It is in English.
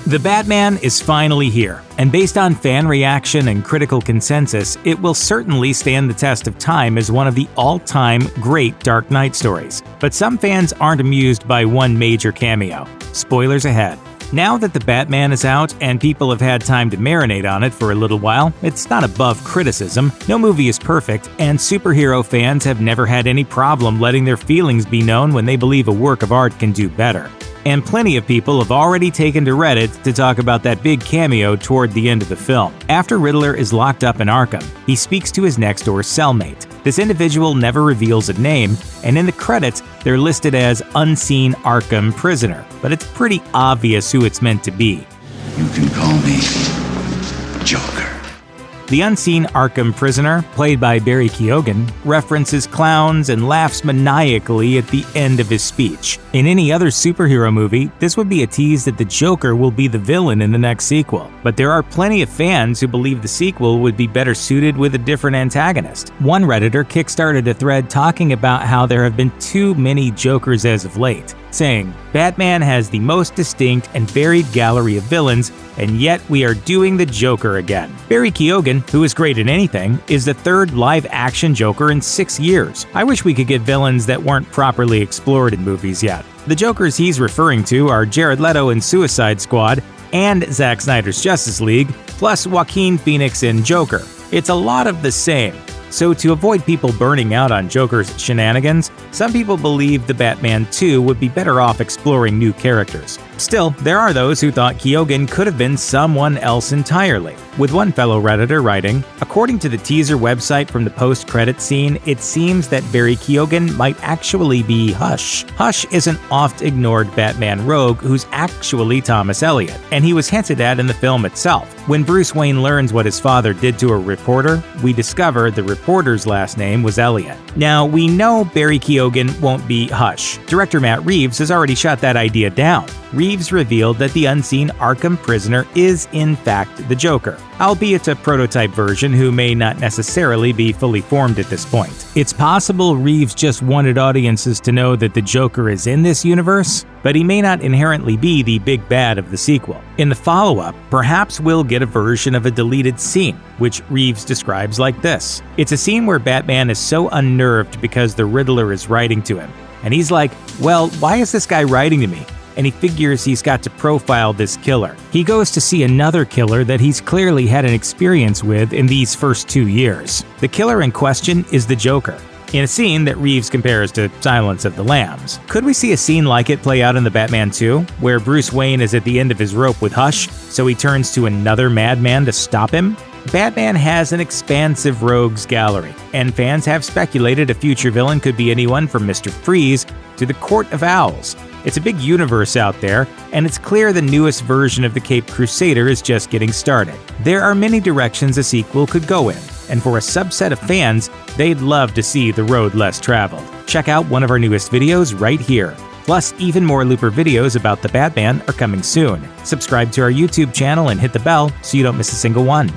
The Batman is finally here, and based on fan reaction and critical consensus, it will certainly stand the test of time as one of the all-time great Dark Knight stories. But some fans aren't amused by one major cameo. Spoilers ahead. Now that The Batman is out and people have had time to marinate on it for a little while, it's not above criticism. No movie is perfect, and superhero fans have never had any problem letting their feelings be known when they believe a work of art can do better. And plenty of people have already taken to Reddit to talk about that big cameo toward the end of the film. After Riddler is locked up in Arkham, he speaks to his next-door cellmate. This individual never reveals a name, and in the credits, they're listed as Unseen Arkham Prisoner, but it's pretty obvious who it's meant to be. You can call me Joker. The Unseen Arkham Prisoner, played by Barry Keoghan, references clowns and laughs maniacally at the end of his speech. In any other superhero movie, this would be a tease that the Joker will be the villain in the next sequel. But there are plenty of fans who believe the sequel would be better suited with a different antagonist. One Redditor kickstarted a thread talking about how there have been too many Jokers as of late, saying, "Batman has the most distinct and varied gallery of villains, and yet we are doing the Joker again." Barry Keoghan, who is great at anything, is the third live-action Joker in 6 years. I wish we could get villains that weren't properly explored in movies yet. The Jokers he's referring to are Jared Leto in Suicide Squad and Zack Snyder's Justice League, plus Joaquin Phoenix in Joker. It's a lot of the same. So to avoid people burning out on Joker's shenanigans, some people believe the Batman 2 would be better off exploring new characters. Still, there are those who thought Keoghan could have been someone else entirely, with one fellow Redditor writing, "According to the teaser website from the post-credits scene, it seems that Barry Keoghan might actually be Hush. Hush is an oft-ignored Batman rogue who's actually Thomas Elliot, and he was hinted at in the film itself. When Bruce Wayne learns what his father did to a reporter, we discover the reporter's last name was Elliot." Now, we know Barry Keoghan won't be Hush. Director Matt Reeves has already shot that idea down. Reeves revealed that the Unseen Arkham Prisoner is in fact the Joker, albeit a prototype version who may not necessarily be fully formed at this point. It's possible Reeves just wanted audiences to know that the Joker is in this universe, but he may not inherently be the big bad of the sequel. In the follow-up, perhaps we'll get a version of a deleted scene, which Reeves describes like this. It's a scene where Batman is so unnerved because the Riddler is writing to him, and he's like, "Well, why is this guy writing to me?" And he figures he's got to profile this killer. He goes to see another killer that he's clearly had an experience with in these first 2 years. The killer in question is the Joker, in a scene that Reeves compares to Silence of the Lambs. Could we see a scene like it play out in The Batman 2, where Bruce Wayne is at the end of his rope with Hush, so he turns to another madman to stop him? Batman has an expansive rogues gallery, and fans have speculated a future villain could be anyone from Mr. Freeze to the Court of Owls. It's a big universe out there, and it's clear the newest version of the Caped Crusader is just getting started. There are many directions a sequel could go in, and for a subset of fans, they'd love to see the road less traveled. Check out one of our newest videos right here. Plus, even more Looper videos about the Batman are coming soon. Subscribe to our YouTube channel and hit the bell so you don't miss a single one.